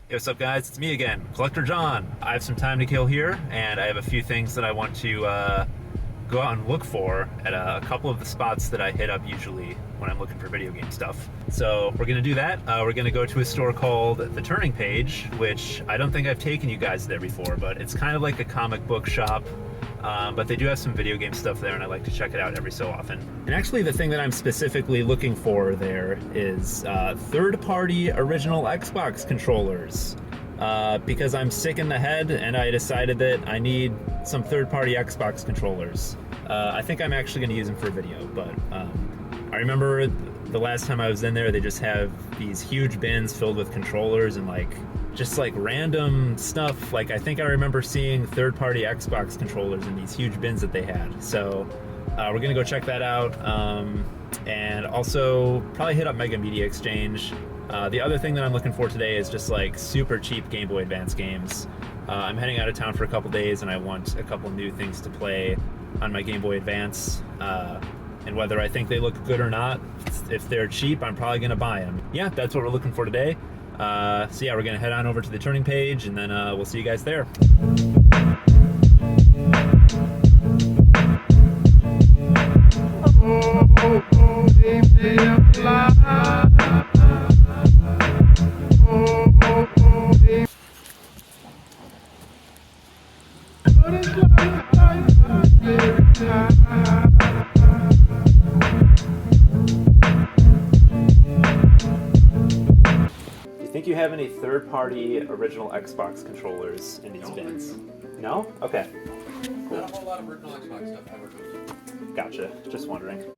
Hey, what's up, guys? It's me again, Collector John. I have some time to kill here, and I have a few things that I want to go out and look for at a couple of the spots that I hit up usually when I'm looking for video game stuff. So we're going to do that. We're going to go to a store called The Turning Page, which I don't think I've taken you guys there before, but it's kind of like a comic book shop. But they do have some video game stuff there, and I like to check it out every so often. And actually, the thing that I'm specifically looking for there is third-party original Xbox controllers. Because I'm sick in the head, and I decided that I need some third-party Xbox controllers. I think I'm actually going to use them for video, but I remember the last time I was in there, they just have these huge bins filled with controllers and just random stuff. I think I remember seeing third-party Xbox controllers in these huge bins that they had. So we're gonna go check that out, and also probably hit up Mega Media Exchange. The other thing that I'm looking for today is just super cheap Game Boy Advance games. I'm heading out of town for a couple days, and I want a couple new things to play on my Game Boy Advance. And whether I think they look good or not, if they're cheap, I'm probably gonna buy them. Yeah, that's what we're looking for today. So yeah, we're gonna head on over to The Turning Page, and then we'll see you guys there. Do you think you have any third-party original Xbox controllers in these bins? No? Okay. Cool. Not a whole lot of original Xbox stuff ever. Gotcha. Just wondering.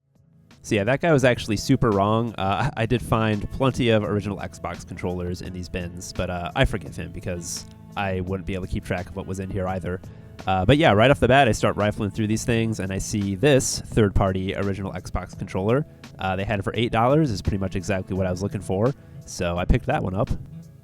So yeah, that guy was actually super wrong. I did find plenty of original Xbox controllers in these bins, but I forgive him because I wouldn't be able to keep track of what was in here either. But yeah, right off the bat, I start rifling through these things, and I see this third-party original Xbox controller. They had it for $8. It's pretty much exactly what I was looking for, so I picked that one up.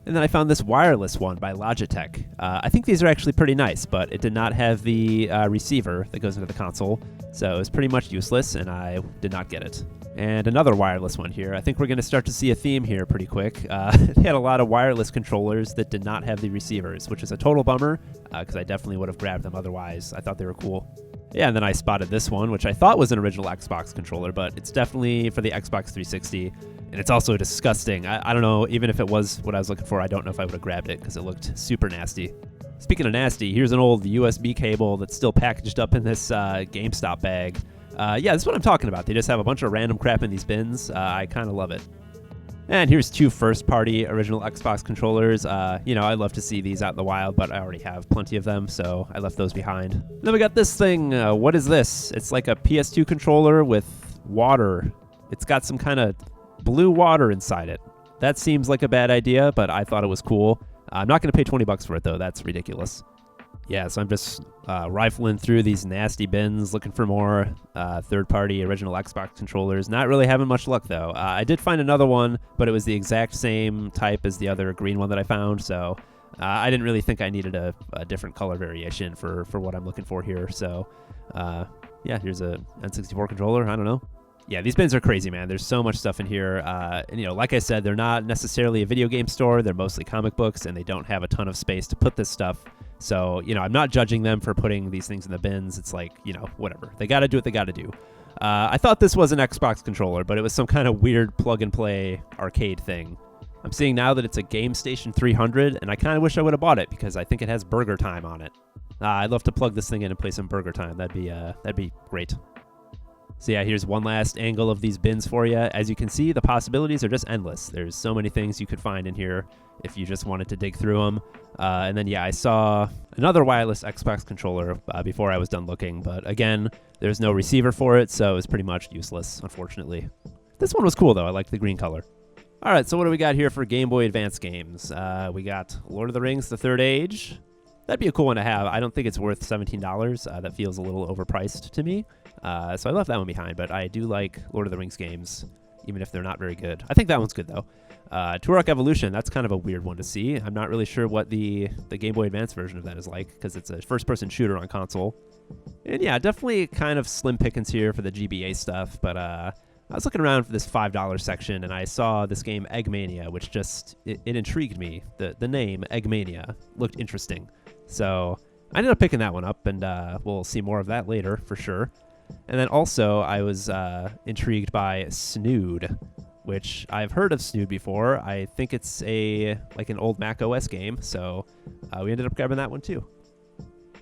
And then I found this wireless one by Logitech. I think these are actually pretty nice, but it did not have the receiver that goes into the console, so it was pretty much useless, and I did not get it. And another wireless one here. I think we're going to start to see a theme here pretty quick. They had a lot of wireless controllers that did not have the receivers, which is a total bummer, because I definitely would have grabbed them otherwise. I thought they were cool. Yeah, and then I spotted this one, which I thought was an original Xbox controller, but it's definitely for the Xbox 360, and it's also disgusting. I don't know, even if it was what I was looking for, I don't know if I would have grabbed it, because it looked super nasty. Speaking of nasty, here's an old USB cable that's still packaged up in this GameStop bag. Yeah, this is what I'm talking about. They just have a bunch of random crap in these bins. I kind of love it. And here's two first-party original Xbox controllers. I'd love to see these out in the wild, but I already have plenty of them, so I left those behind. Then we got this thing. What is this? It's like a PS2 controller with water. It's got some kind of blue water inside it. That seems like a bad idea, but I thought it was cool. I'm not going to pay $20 for it, though. That's ridiculous. Yeah, so I'm just rifling through these nasty bins, looking for more third-party original Xbox controllers. Not really having much luck, though. I did find another one, but it was the exact same type as the other green one that I found, so I didn't really think I needed a different color variation for what I'm looking for here. So, yeah, here's a N64 controller. I don't know. Yeah, these bins are crazy, man. There's so much stuff in here. And, like I said, they're not necessarily a video game store. They're mostly comic books, and they don't have a ton of space to put this stuff. So, I'm not judging them for putting these things in the bins. It's whatever. They got to do what they got to do. I thought this was an Xbox controller, but it was some kind of weird plug-and-play arcade thing. I'm seeing now that it's a Game Station 300, and I kind of wish I would have bought it because I think it has Burger Time on it. I'd love to plug this thing in and play some Burger Time. That'd be great. So yeah, here's one last angle of these bins for you. As you can see, the possibilities are just endless. There's so many things you could find in here if you just wanted to dig through them. And then, yeah, I saw another wireless Xbox controller before I was done looking. But again, there's no receiver for it, so it's pretty much useless, unfortunately. This one was cool, though. I like the green color. All right, so what do we got here for Game Boy Advance games? We got Lord of the Rings, The Third Age. That'd be a cool one to have. I don't think it's worth $17. That feels a little overpriced to me. So I left that one behind, but I do like Lord of the Rings games, even if they're not very good. I think that one's good, though. Turok Evolution, that's kind of a weird one to see. I'm not really sure what the Game Boy Advance version of that is like, because it's a first-person shooter on console. And yeah, definitely kind of slim pickings here for the GBA stuff, but I was looking around for this $5 section, and I saw this game Eggmania, which just, it intrigued me. The name, Eggmania, looked interesting. So I ended up picking that one up, and we'll see more of that later for sure. And then also, I was intrigued by Snood, which I've heard of Snood before. I think it's like an old Mac OS game, so we ended up grabbing that one too.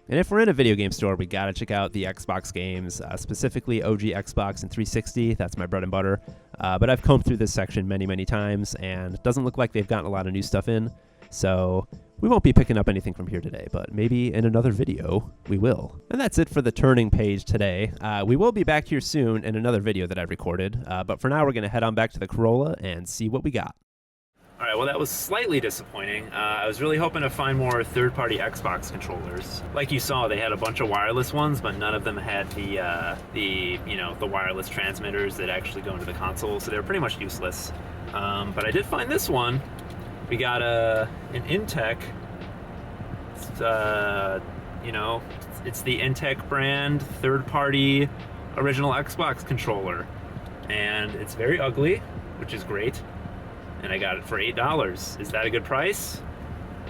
And if we're in a video game store, we gotta check out the Xbox games, specifically OG Xbox and 360. That's my bread and butter. But I've combed through this section many, many times, and it doesn't look like they've gotten a lot of new stuff in. So we won't be picking up anything from here today, but maybe in another video, we will. And that's it for the turning page today. We will be back here soon in another video that I've recorded, but for now, we're gonna head on back to the Corolla and see what we got. All right, well, that was slightly disappointing. I was really hoping to find more third-party Xbox controllers. Like you saw, they had a bunch of wireless ones, but none of them had the wireless transmitters that actually go into the console, so they were pretty much useless. But I did find this one. We got an Intech. It's the Intech brand third-party original Xbox controller, and it's very ugly, which is great. And I got it for $8. Is that a good price?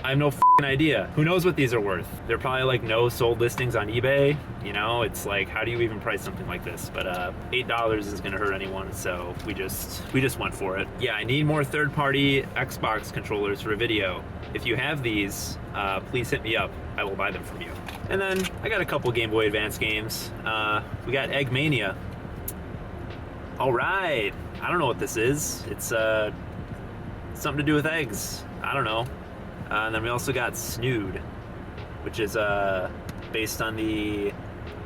I have no f***ing idea. Who knows what these are worth? They're probably like no sold listings on eBay. It's like, how do you even price something like this? But $8 isn't gonna hurt anyone, so we just went for it. Yeah, I need more third-party Xbox controllers for a video. If you have these, please hit me up. I will buy them from you. And then I got a couple Game Boy Advance games. We got Eggmania. All right, I don't know what this is. It's something to do with eggs. I don't know. And then we also got Snood, which is based on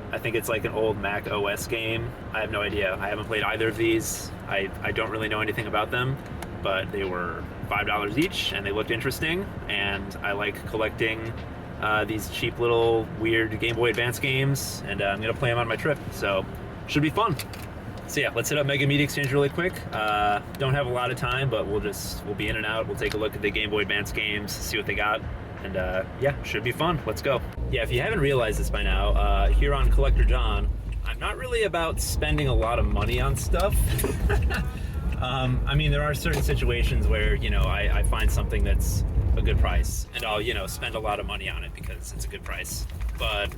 I think it's like an old Mac OS game. I have no idea. I haven't played either of these. I don't really know anything about them, but they were $5 each, and they looked interesting, and I like collecting these cheap little weird Game Boy Advance games, and I'm going to play them on my trip, so should be fun. So yeah, let's hit up Mega Media Exchange really quick. Don't have a lot of time, but we'll be in and out. We'll take a look at the Game Boy Advance games, see what they got, and yeah, should be fun. Let's go. Yeah, if you haven't realized this by now, here on Collector John, I'm not really about spending a lot of money on stuff. I mean, there are certain situations where, I find something that's a good price, and I'll, spend a lot of money on it because it's a good price. But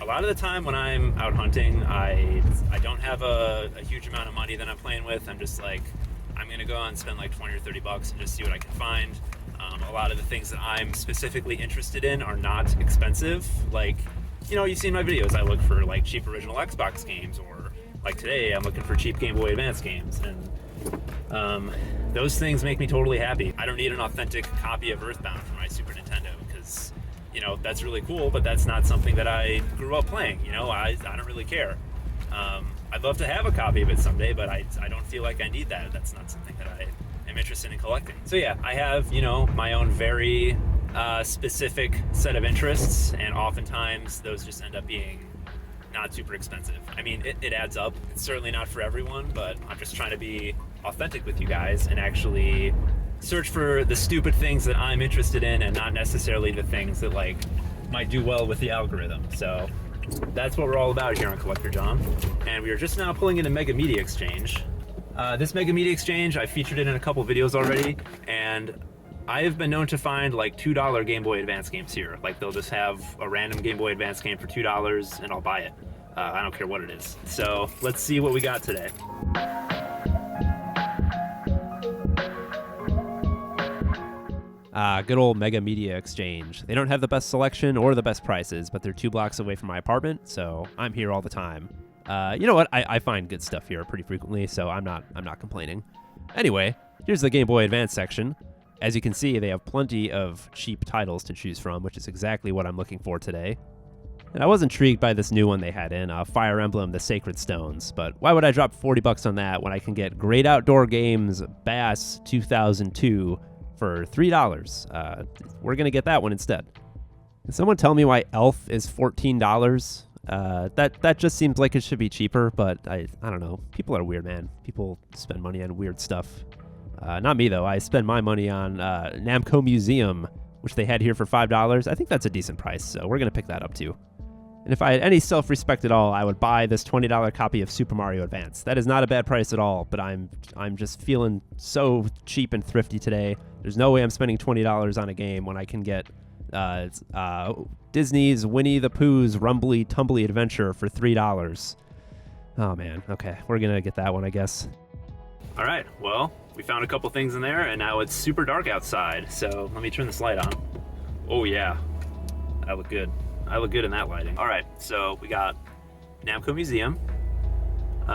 a lot of the time when I'm out hunting, I don't have a huge amount of money that I'm playing with. I'm just like, I'm going to go and spend like 20 or 30 bucks and just see what I can find. A lot of the things that I'm specifically interested in are not expensive. Like, you've seen my videos. I look for like cheap original Xbox games, or like today I'm looking for cheap Game Boy Advance games. And those things make me totally happy. I don't need an authentic copy of Earthbound for my Super Nintendo because that's really cool, but that's not something that I grew up playing. I don't really care. I'd love to have a copy of it someday, but I don't feel like I need that. That's not something that I am interested in collecting. So yeah, I have, my own very specific set of interests, and oftentimes those just end up being not super expensive. I mean, it adds up. It's certainly not for everyone, but I'm just trying to be authentic with you guys and actually search for the stupid things that I'm interested in, and not necessarily the things that like might do well with the algorithm. So that's what we're all about here on Collector John. And we are just now pulling into Mega Media Exchange. This Mega Media Exchange, I featured it in a couple videos already, and I have been known to find like $2 Game Boy Advance games here. Like, they'll just have a random Game Boy Advance game for $2 and I'll buy it. I don't care what it is. So let's see what we got today. Good old Mega Media Exchange. They don't have the best selection or the best prices, but they're 2 blocks away from my apartment, so I'm here all the time. You know what? I find good stuff here pretty frequently, so I'm not complaining. Anyway, here's the Game Boy Advance section. As you can see, they have plenty of cheap titles to choose from, which is exactly what I'm looking for today. And I was intrigued by this new one they had in, Fire Emblem: The Sacred Stones, but why would I drop 40 bucks on that when I can get Great Outdoor Games Bass 2002 for $3? We're gonna get that one instead. Can someone tell me why Elf is $14? That just seems like it should be cheaper, but I don't know. People are weird, man. People spend money on weird stuff. Not me, though. I spend my money on Namco Museum, which they had here for $5. I think that's a decent price, so we're going to pick that up, too. And if I had any self-respect at all, I would buy this $20 copy of Super Mario Advance. That is not a bad price at all, but I'm just feeling so cheap and thrifty today. There's no way I'm spending $20 on a game when I can get Disney's Winnie the Pooh's Rumbly Tumbly Adventure for $3. Oh man, okay, we're gonna get that one, I guess. All right, well, we found a couple things in there, and now it's super dark outside, so let me turn this light on. Oh yeah, I look good. I look good in that lighting. All right, so we got Namco Museum,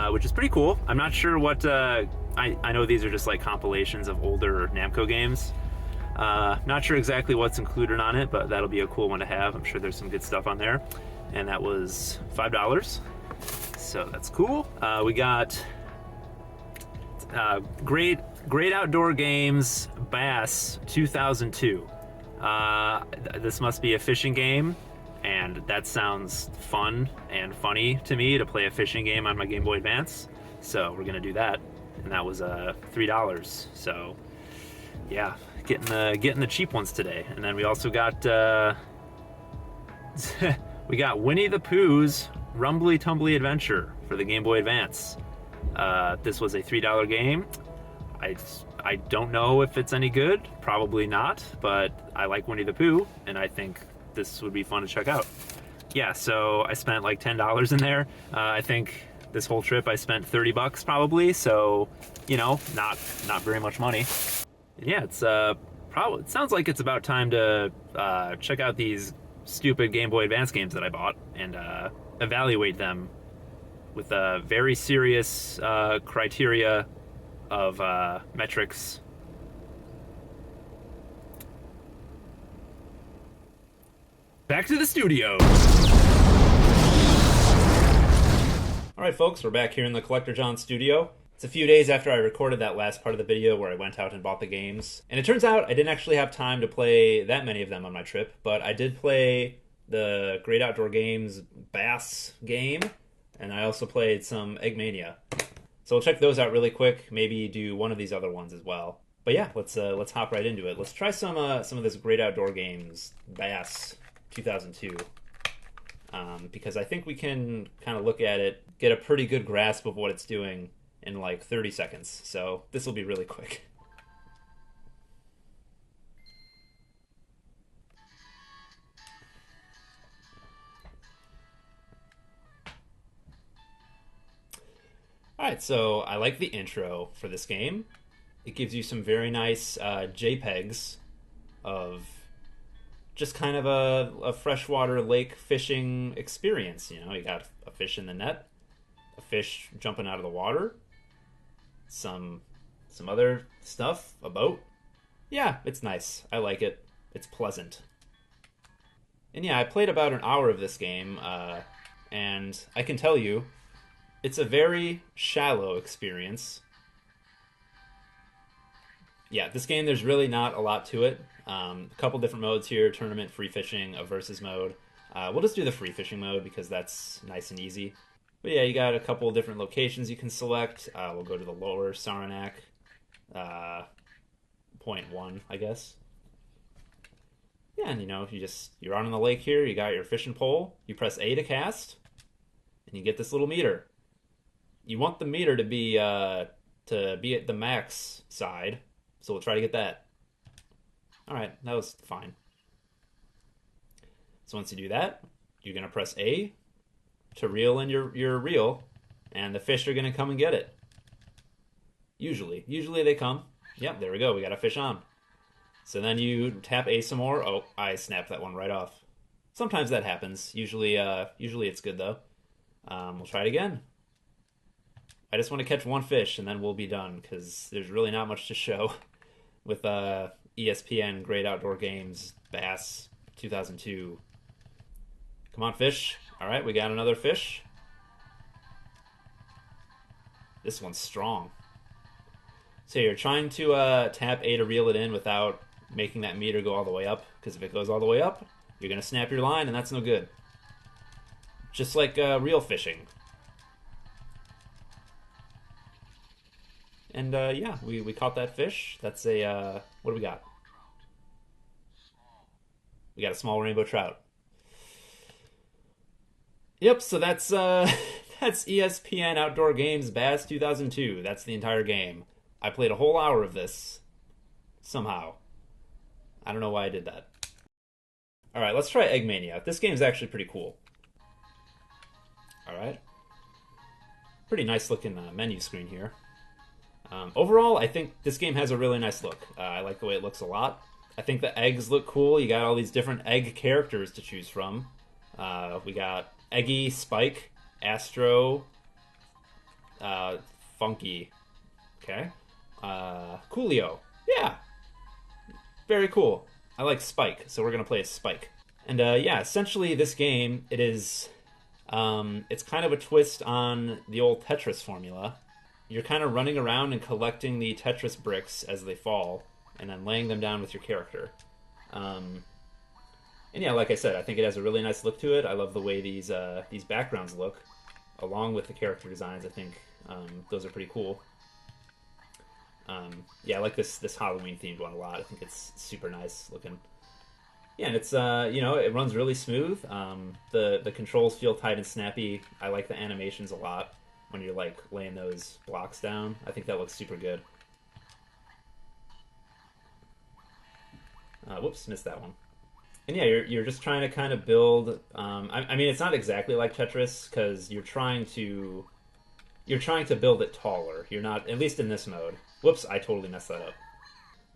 which is pretty cool. I'm not sure what, I know these are just like compilations of older Namco games. Not sure exactly what's included on it, but that'll be a cool one to have. I'm sure there's some good stuff on there. And that was $5, so that's cool. We got Great Outdoor Games Bass 2002. This must be a fishing game, and that sounds fun and funny to me to play a fishing game on my Game Boy Advance. So we're gonna do that, and that was $3. So yeah, getting the cheap ones today. And then we also got we got Winnie the Pooh's Rumbly Tumbly Adventure for the Game Boy Advance. This was a $3 game. I don't know if it's any good, probably not, but I like Winnie the Pooh, and I think this would be fun to check out. Yeah, so I spent like $10 in there. I think this whole trip I spent $30 probably, so, you know, not very much money. And yeah, it's it sounds like it's about time to check out these stupid Game Boy Advance games that I bought and evaluate them with a very serious criteria of metrics. Back to the studio. All right, folks, we're back here in the Collector John studio. It's a few days after I recorded that last part of the video where I went out and bought the games. And it turns out I didn't actually have time to play that many of them on my trip, but I did play the Great Outdoor Games Bass game, and I also played some Eggmania. So we'll check those out really quick, maybe do one of these other ones as well. But yeah, let's hop right into it. Let's try some of this Great Outdoor Games Bass 2002. Because I think we can kind of look at it, get a pretty good grasp of what it's doing in like 30 seconds. So this will be really quick. Alright, so I like the intro for this game. It gives you some very nice JPEGs of just kind of a freshwater lake fishing experience. You know, you got a fish in the net, a fish jumping out of the water, some other stuff, a boat. Yeah, it's nice. I like it. It's pleasant. And yeah, I played about an hour of this game, and I can tell you, it's a very shallow experience. Yeah, this game, there's really not a lot to it. A couple different modes here, tournament, free fishing, a versus mode. We'll just do the free fishing mode because that's nice and easy. But yeah, you got a couple different locations you can select. We'll go to the lower Saranac, point 1, I guess. Yeah, and you know, you're out on the lake here, you got your fishing pole, you press A to cast, and you get this little meter. You want the meter to be at the max side, so we'll try to get that. Alright, that was fine. So once you do that, you're going to press A to reel in your reel, and the fish are going to come and get it. Usually they come. Yep, there we go, we got a fish on. So then you tap A some more. Oh, I snapped that one right off. Sometimes that happens. Usually it's good though. We'll try it again. I just want to catch one fish and then we'll be done because there's really not much to show with ESPN Great Outdoor Games Bass 2002. Come on, fish. All right, we got another fish. This one's strong. So you're trying to tap A to reel it in without making that meter go all the way up, because if it goes all the way up, you're going to snap your line and that's no good. Just like reel fishing. And yeah, we caught that fish. That's a, what do we got? We got a small rainbow trout. Yep, so that's that's ESPN Outdoor Games Bass 2002. That's the entire game. I played a whole hour of this somehow. I don't know why I did that. All right, let's try Eggmania. This game is actually pretty cool. All right, pretty nice looking menu screen here. Overall, I think this game has a really nice look. I like the way it looks a lot. I think the eggs look cool. You got all these different egg characters to choose from. We got Eggy, Spike, Astro, Funky, okay, Coolio. Yeah, very cool. I like Spike, so we're gonna play as Spike. And yeah, essentially this game, it's kind of a twist on the old Tetris formula. You're kind of running around and collecting the Tetris bricks as they fall, and then laying them down with your character. And yeah, like I said, I think it has a really nice look to it. I love the way these backgrounds look, along with the character designs. I think those are pretty cool. Yeah, I like this Halloween themed one a lot. I think it's super nice looking. Yeah, and it's it runs really smooth. The controls feel tight and snappy. I like the animations a lot when you're like laying those blocks down. I think that looks super good. Whoops, missed that one. And yeah, you're just trying to kind of build. I mean, it's not exactly like Tetris because you're trying to build it taller. You're not, at least in this mode. Whoops, I totally messed that up.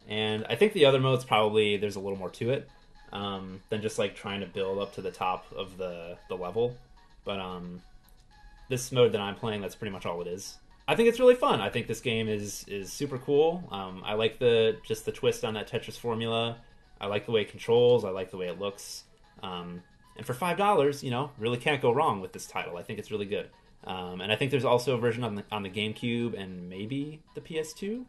And I think the other modes probably there's a little more to it than just like trying to build up to the top of the level. But this mode that I'm playing, that's pretty much all it is. I think it's really fun. I think this game is super cool. I like just the twist on that Tetris formula. I like the way it controls. I like the way it looks. And for $5, really can't go wrong with this title. I think it's really good. And I think there's also a version on the GameCube and maybe the PS2.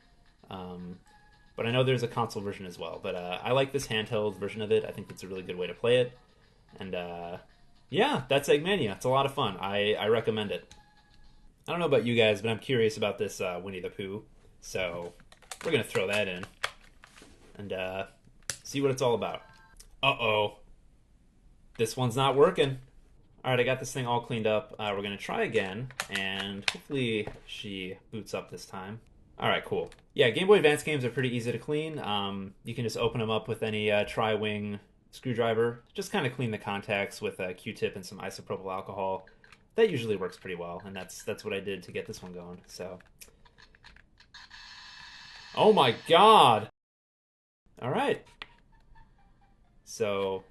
But I know there's a console version as well. But I like this handheld version of it. I think it's a really good way to play it. And yeah, that's Eggmania. It's a lot of fun. I recommend it. I don't know about you guys, but I'm curious about this Winnie the Pooh. So we're going to throw that in and see what it's all about. Uh-oh. This one's not working. All right, I got this thing all cleaned up. We're going to try again, and hopefully she boots up this time. All right, cool. Yeah, Game Boy Advance games are pretty easy to clean. You can just open them up with any tri-wing screwdriver. Just kind of clean the contacts with a Q-tip and some isopropyl alcohol. That usually works pretty well, and that's what I did to get this one going. So, oh my god! All right. So,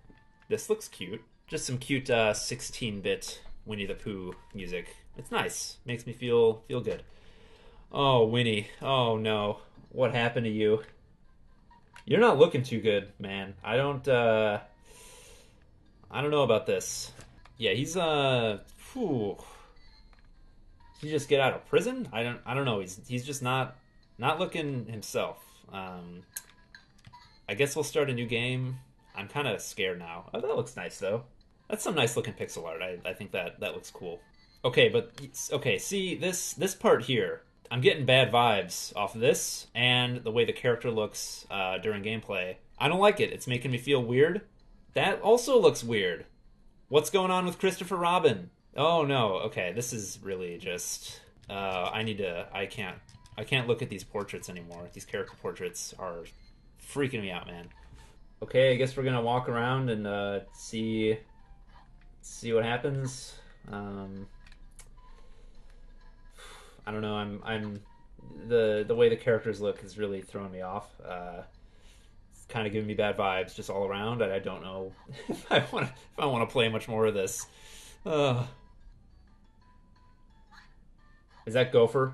this looks cute. Just some cute 16-bit Winnie the Pooh music. It's nice. Makes me feel good. Oh, Winnie. Oh no. What happened to you? You're not looking too good, man. I don't know about this. Yeah, he's whew. Did he just get out of prison? I don't know. He's just not looking himself. I guess we'll start a new game. I'm kind of scared now. Oh, that looks nice though. That's some nice looking pixel art. I think that looks cool. Okay, see this part here. I'm getting bad vibes off of this and the way the character looks during gameplay. I don't like it. It's making me feel weird. That also looks weird. What's going on with Christopher Robin? Oh no. Okay, this is really just. I can't look at these portraits anymore. These character portraits are freaking me out, man. Okay, I guess we're gonna walk around and see what happens. I don't know. I'm the way the characters look is really throwing me off. It's kind of giving me bad vibes just all around. I don't know if I want to play much more of this. Is that Gopher?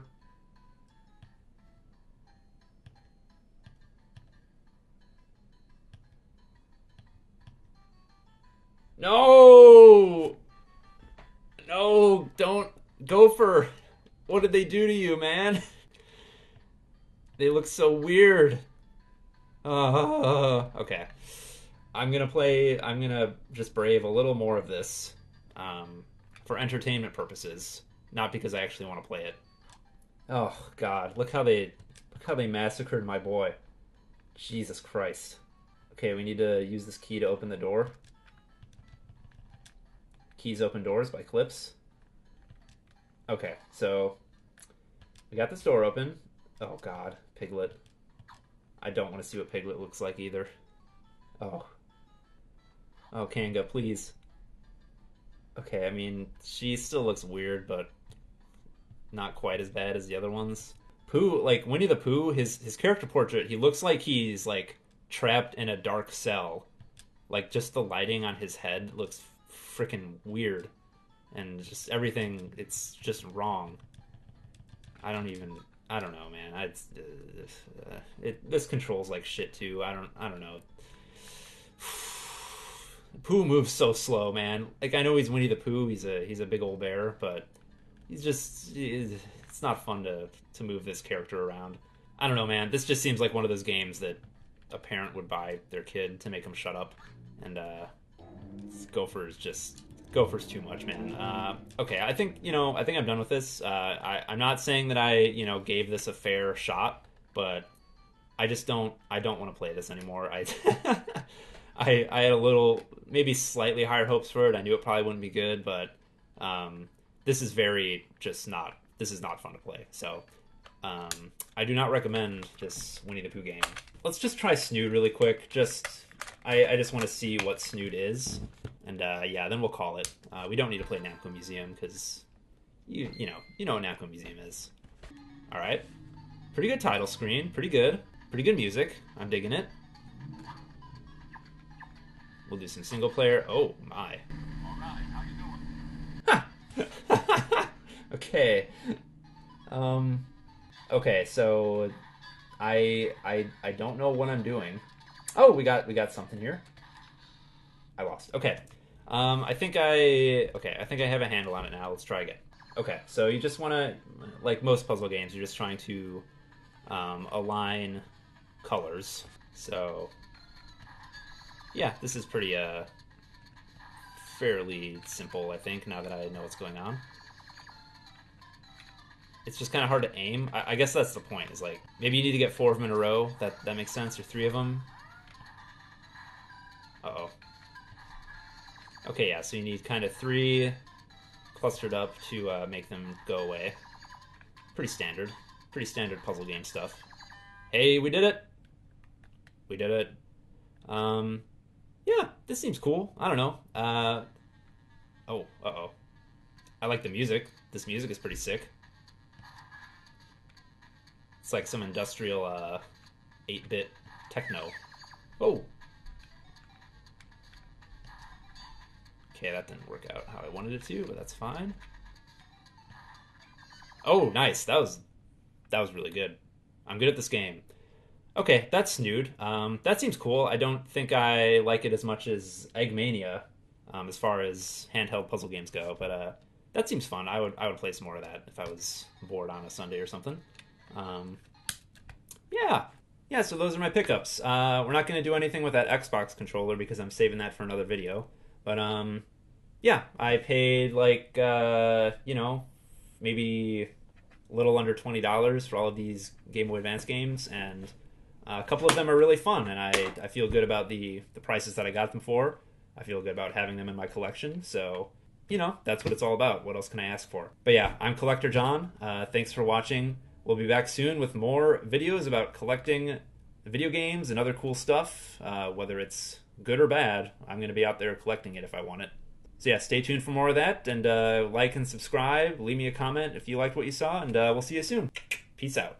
No! No, don't. Gopher! What did they do to you, man? They look so weird. Okay. I'm gonna just brave a little more of this for entertainment purposes, not because I actually want to play it. Oh, God. Look how they massacred my boy. Jesus Christ. Okay, we need to use this key to open the door. Keys Open Doors by Clips. Okay, so we got this door open. Oh god, Piglet. I don't want to see what Piglet looks like either. Oh. Oh, Kanga, please. Okay, I mean, she still looks weird, but not quite as bad as the other ones. Pooh, like Winnie the Pooh, his character portrait, he looks like he's like trapped in a dark cell. Like just the lighting on his head looks freaking weird, and just everything, it's just wrong. I don't know, man. This controls like shit too. I don't know. Pooh moves so slow, man. Like I know he's Winnie the Pooh. He's a big old bear, but it's not fun to move this character around. I don't know, man. This just seems like one of those games that a parent would buy their kid to make them shut up. And Gopher's too much, man. Okay, I think I'm done with this. I'm not saying that I gave this a fair shot, but I don't want to play this anymore. I had a little, maybe slightly higher hopes for it. I knew it probably wouldn't be good, but this is not fun to play. So I do not recommend this Winnie the Pooh game. Let's just try Snood really quick. I just want to see what Snood is, and yeah, then we'll call it. We don't need to play Namco Museum because you know what Namco Museum is. All right, pretty good title screen, pretty good music. I'm digging it. We'll do some single player. Oh my. All right, how you doing? Okay. Okay, so I don't know what I'm doing. Oh, we got something here. I lost. Okay. I think I have a handle on it now. Let's try again. Okay, so you just want to, like most puzzle games, you're just trying to align colors. So yeah, this is pretty fairly simple, I think, now that I know what's going on. It's just kind of hard to aim. I guess that's the point, is like, maybe you need to get 4 of them in a row. That makes sense, or 3 of them. Uh-oh. Okay, yeah, so you need kind of 3 clustered up to make them go away. Pretty standard puzzle game stuff. Hey, we did it! We did it. Yeah, this seems cool. I don't know. Oh, uh-oh. I like the music. This music is pretty sick. It's like some industrial 8-bit techno. Oh! Okay, that didn't work out how I wanted it to, but that's fine. Oh, nice. That was really good. I'm good at this game. Okay, that's Snood. That seems cool. I don't think I like it as much as Eggmania, as far as handheld puzzle games go, but that seems fun. I would play some more of that if I was bored on a Sunday or something. Yeah, so those are my pickups. We're not going to do anything with that Xbox controller because I'm saving that for another video. But, yeah, I paid, like, maybe a little under $20 for all of these Game Boy Advance games, and a couple of them are really fun, and I feel good about the prices that I got them for. I feel good about having them in my collection, so, that's what it's all about. What else can I ask for? But yeah, I'm Collector John. Thanks for watching. We'll be back soon with more videos about collecting video games and other cool stuff, whether it's good or bad. I'm going to be out there collecting it if I want it. So yeah, stay tuned for more of that, and like and subscribe. Leave me a comment if you liked what you saw, and we'll see you soon. Peace out.